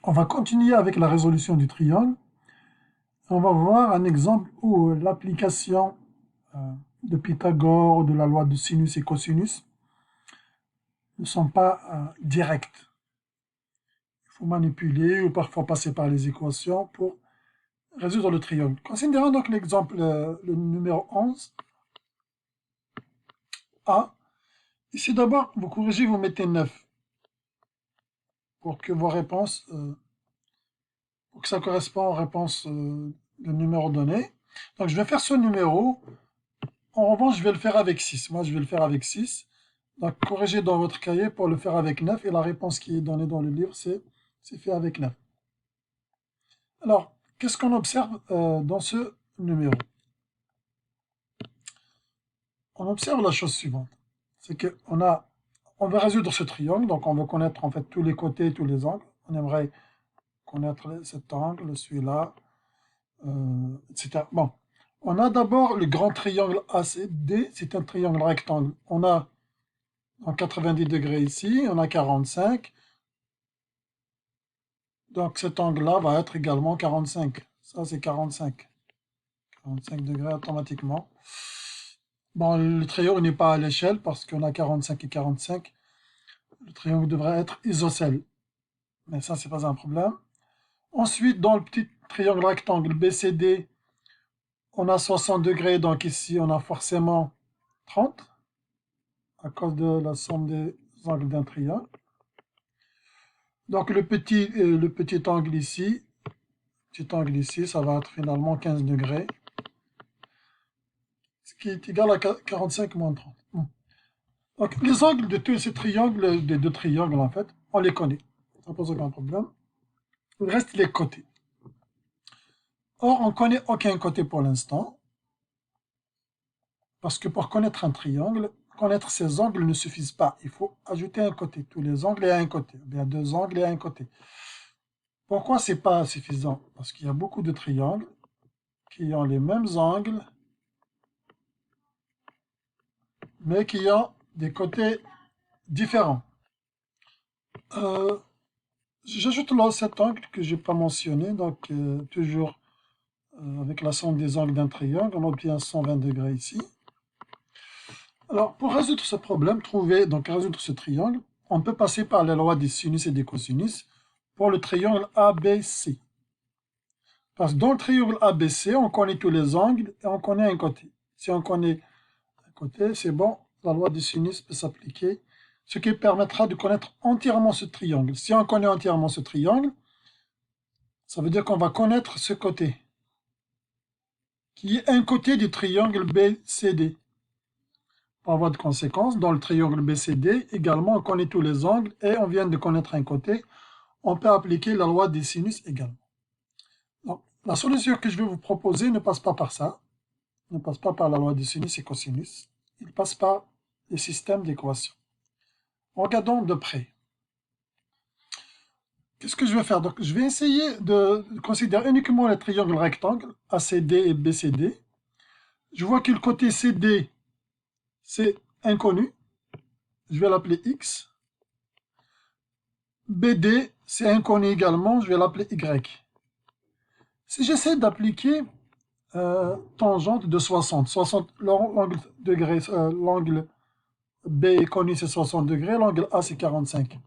On va continuer avec la résolution du triangle. On va voir un exemple où l'application de Pythagore ou de la loi de sinus et cosinus ne sont pas directes. Il faut manipuler ou parfois passer par les équations pour résoudre le triangle. Considérons donc l'exemple, le numéro 11. A. Ici d'abord, vous corrigez, vous mettez 9 pour que vos réponses, pour que ça corresponde aux réponses de numéro donné. Donc je vais faire ce numéro. En revanche, je vais le faire avec 6. Moi, je vais le faire avec 6. Donc, corrigez dans votre cahier pour le faire avec 9. Et la réponse qui est donnée dans le livre, c'est fait avec 9. Alors, qu'est-ce qu'on observe dans ce numéro? On observe la chose suivante. C'est on veut résoudre ce triangle. Donc, on veut connaître en fait tous les côtés et tous les angles. On aimerait connaître cet angle, celui-là, etc. Bon. On a d'abord le grand triangle ACD. C'est un triangle rectangle. On a en 90 degrés ici, on a 45. Donc cet angle-là va être également 45. Ça, c'est 45. 45 degrés automatiquement. Bon, le triangle n'est pas à l'échelle parce qu'on a 45 et 45. Le triangle devrait être isocèle. Mais ça, c'est pas un problème. Ensuite, dans le petit triangle rectangle BCD, on a 60 degrés. Donc ici, on a forcément 30 à cause de la somme des angles d'un triangle. Donc le petit angle ici, ça va être finalement 15 degrés, ce qui est égal à 45 moins 30. Donc les angles de tous ces triangles, des deux triangles en fait, on les connaît. Ça pose aucun problème. Il reste les côtés. Or, on ne connaît aucun côté pour l'instant, parce que pour connaître un triangle, connaître ses angles ne suffit pas. Il faut ajouter un côté. Tous les angles et un côté. Ou bien deux angles et un côté. Pourquoi ce n'est pas suffisant? Parce qu'il y a beaucoup de triangles qui ont les mêmes angles, mais qui ont des côtés différents. J'ajoute là cet angle que je n'ai pas mentionné, donc toujours avec la somme des angles d'un triangle, on obtient 120 degrés ici. Alors, pour résoudre ce problème, résoudre ce triangle, on peut passer par la loi des sinus et des cosinus pour le triangle ABC. Parce que dans le triangle ABC, on connaît tous les angles et on connaît un côté. Si on connaît un côté, c'est bon, la loi des sinus peut s'appliquer, ce qui permettra de connaître entièrement ce triangle. Si on connaît entièrement ce triangle, ça veut dire qu'on va connaître ce côté, qui est un côté du triangle BCD. Par voie de conséquence, dans le triangle BCD, également, on connaît tous les angles et on vient de connaître un côté. On peut appliquer la loi des sinus également. Donc, la solution que je vais vous proposer ne passe pas par ça, ne passe pas par la loi des sinus et cosinus. Il passe par les systèmes d'équations. Regardons de près. Qu'est-ce que je vais faire? Donc, je vais essayer de considérer uniquement les triangles rectangles ACD et BCD. Je vois que le côté CD, c'est inconnu. Je vais l'appeler X. BD, c'est inconnu également. Je vais l'appeler Y. Si j'essaie d'appliquer tangente de 60, l'angle B est connu, c'est 60 degrés. L'angle A, c'est 45.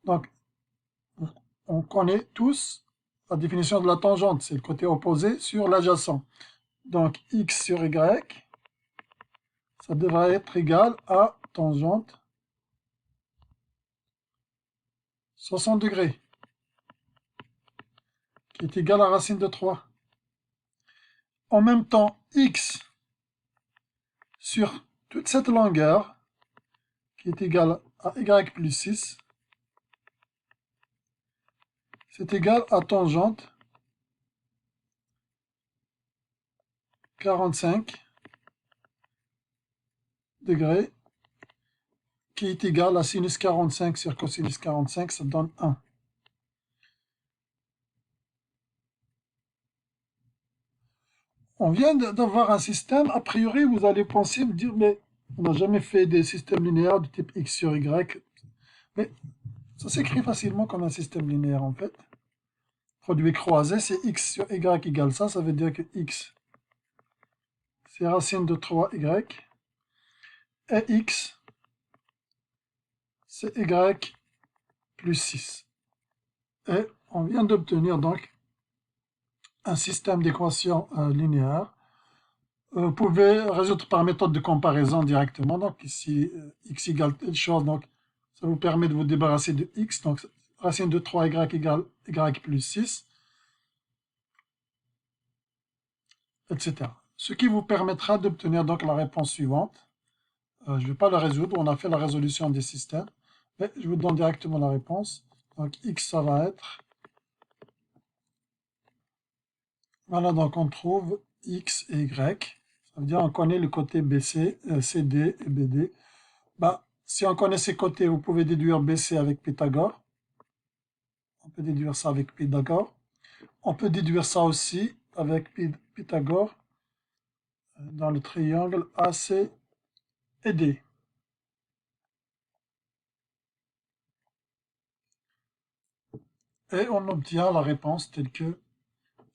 Donc, on connaît tous la définition de la tangente. C'est le côté opposé sur l'adjacent. Donc, X sur Y, ça devrait être égal à tangente 60 degrés, qui est égal à racine de 3. En même temps, X sur toute cette longueur, qui est égal à Y plus 6, c'est égal à tangente 45 degrés, qui est égal à sinus 45 sur cosinus 45, ça donne 1. On vient d'avoir un système, a priori vous allez penser, me dire, mais on n'a jamais fait des systèmes linéaires de type X sur Y. Mais ça s'écrit facilement comme un système linéaire en fait. produit croisé, c'est x sur y égale ça. Ça veut dire que x, c'est racine de 3y. Et x, c'est y plus 6. Et on vient d'obtenir donc un système d'équations linéaires. Vous pouvez résoudre par méthode de comparaison directement. Donc ici, x égale telle chose, donc ça vous permet de vous débarrasser de x. Donc racine de 3y égale y plus 6, etc. Ce qui vous permettra d'obtenir donc la réponse suivante. Je ne vais pas la résoudre, on a fait la résolution des systèmes, mais je vous donne directement la réponse. Donc x, ça va être... Voilà, donc on trouve x et y. Ça veut dire on connaît le côté BC, CD et BD. Bah, si on connaît ces côtés, vous pouvez déduire BC avec Pythagore. On peut déduire ça avec Pythagore. On peut déduire ça aussi avec Pythagore dans le triangle AC et D. Et on obtient la réponse telle que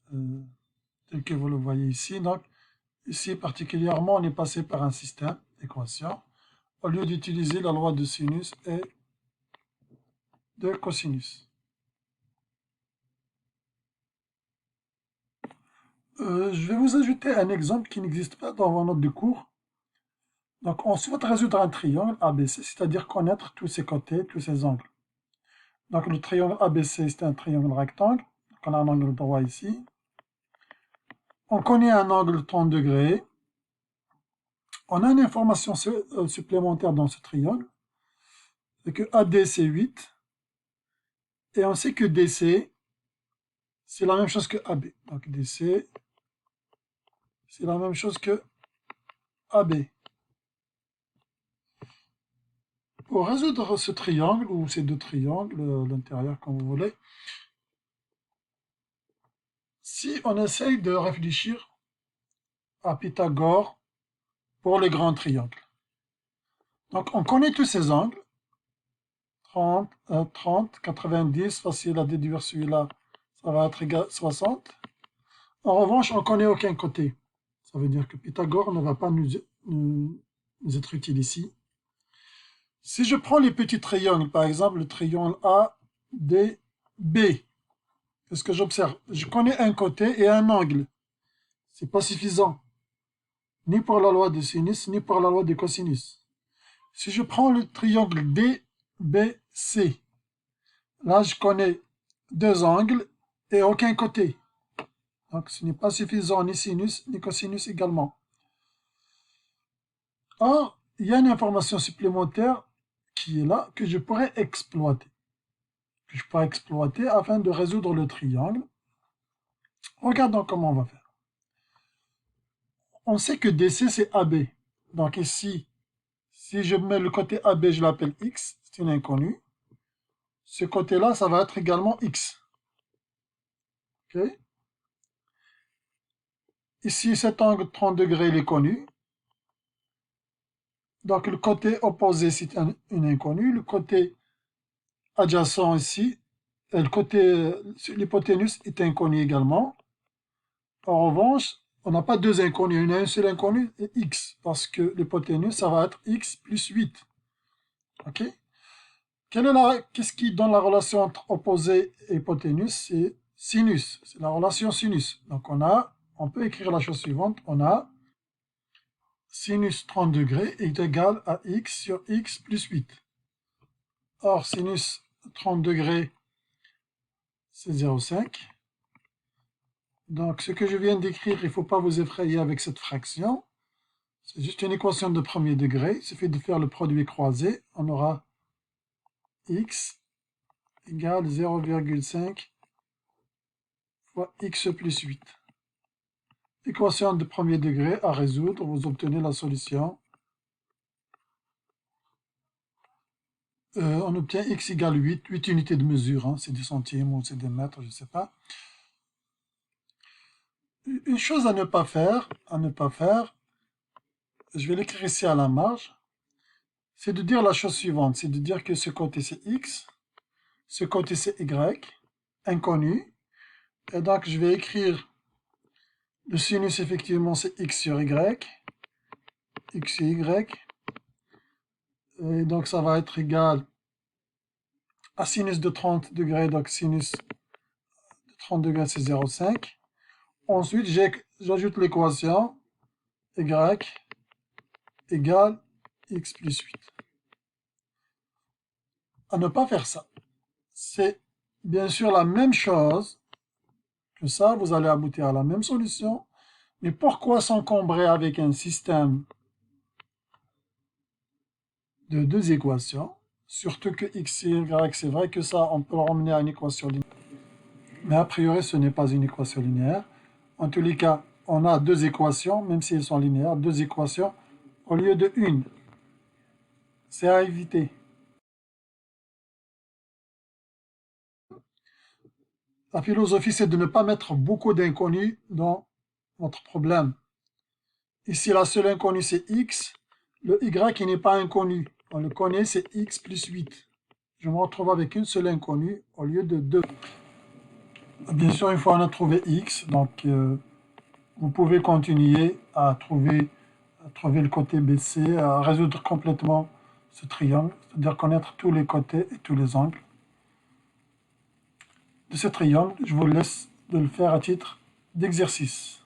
vous le voyez ici. Donc, ici particulièrement, on est passé par un système d'équations au lieu d'utiliser la loi de sinus et de cosinus. Je vais vous ajouter un exemple qui n'existe pas dans vos notes de cours. Donc, on souhaite résoudre un triangle ABC, c'est-à-dire connaître tous ses côtés, tous ses angles. Donc, le triangle ABC, c'est un triangle rectangle. Donc, on a un angle droit ici. On connaît un angle 30 degrés. On a une information supplémentaire dans ce triangle. C'est que AD, c'est 8. Et on sait que DC, c'est la même chose que AB. Donc, DC, c'est la même chose que AB. Pour résoudre ce triangle, ou ces deux triangles, l'intérieur comme vous voulez, si on essaye de réfléchir à Pythagore pour les grands triangles. Donc on connaît tous ces angles, 30, 90, facile à déduire celui-là, ça va être égal à 60. En revanche, on ne connaît aucun côté. Ça veut dire que Pythagore ne va pas nous être utile ici. Si je prends les petits triangles, par exemple le triangle ADB, qu'est-ce que j'observe? Je connais un côté et un angle. Ce n'est pas suffisant, ni pour la loi de sinus, ni pour la loi de cosinus. Si je prends le triangle DBC, là je connais deux angles et aucun côté. Donc ce n'est pas suffisant, ni sinus, ni cosinus également. Or, il y a une information supplémentaire qui est là, que je pourrais exploiter. Afin de résoudre le triangle. Regardons comment on va faire. On sait que DC, c'est AB. Donc ici, si je mets le côté AB, je l'appelle X, c'est une inconnue. Ce côté-là, ça va être également X. Okay. Ici, cet angle 30 degrés, il est connu. Donc le côté opposé, c'est une inconnue. Le côté adjacent ici, le côté, l'hypoténuse est inconnu également. En revanche, on n'a pas deux inconnus, il y en a un seul inconnu, et x, parce que l'hypoténuse, ça va être x plus 8. Ok? Qu'est-ce qui donne la relation entre opposé et hypoténuse? C'est sinus, c'est la relation sinus. Donc on peut écrire la chose suivante, on a sinus 30 degrés est égal à x sur x plus 8. Or, sinus 30 degrés, c'est 0,5. Donc, ce que je viens d'écrire, il ne faut pas vous effrayer avec cette fraction. C'est juste une équation de premier degré. Il suffit de faire le produit croisé. On aura x égale 0,5 fois x plus 8. Équation de premier degré à résoudre. Vous obtenez la solution. On obtient x égale 8. 8 unités de mesure. Hein. C'est des centièmes ou c'est des mètres, je ne sais pas. Une chose à ne pas faire, je vais l'écrire ici à la marge, c'est de dire la chose suivante, c'est de dire que ce côté c'est x, ce côté c'est y, inconnu. Et donc, je vais écrire le sinus, effectivement, c'est x sur y. X sur y. Et donc, ça va être égal à sinus de 30 degrés. Donc, sinus de 30 degrés, c'est 0,5. Ensuite, j'ajoute l'équation y égale x plus 8. À ne pas faire ça. C'est bien sûr la même chose que ça. Vous allez aboutir à la même solution. Mais pourquoi s'encombrer avec un système de deux équations? Surtout que x et y, c'est vrai que ça, on peut le ramener à une équation linéaire. Mais a priori, ce n'est pas une équation linéaire. En tous les cas, on a deux équations, même si elles sont linéaires, deux équations au lieu de une. C'est à éviter. La philosophie, c'est de ne pas mettre beaucoup d'inconnus dans votre problème. Ici, la seule inconnue, c'est x. Le y qui n'est pas inconnu, on le connaît, c'est x plus 8. Je me retrouve avec une seule inconnue au lieu de deux. Bien sûr, une fois on a trouvé x, donc vous pouvez continuer à trouver le côté BC, à résoudre complètement ce triangle, c'est-à-dire connaître tous les côtés et tous les angles de ce triangle. Je vous laisse de le faire à titre d'exercice.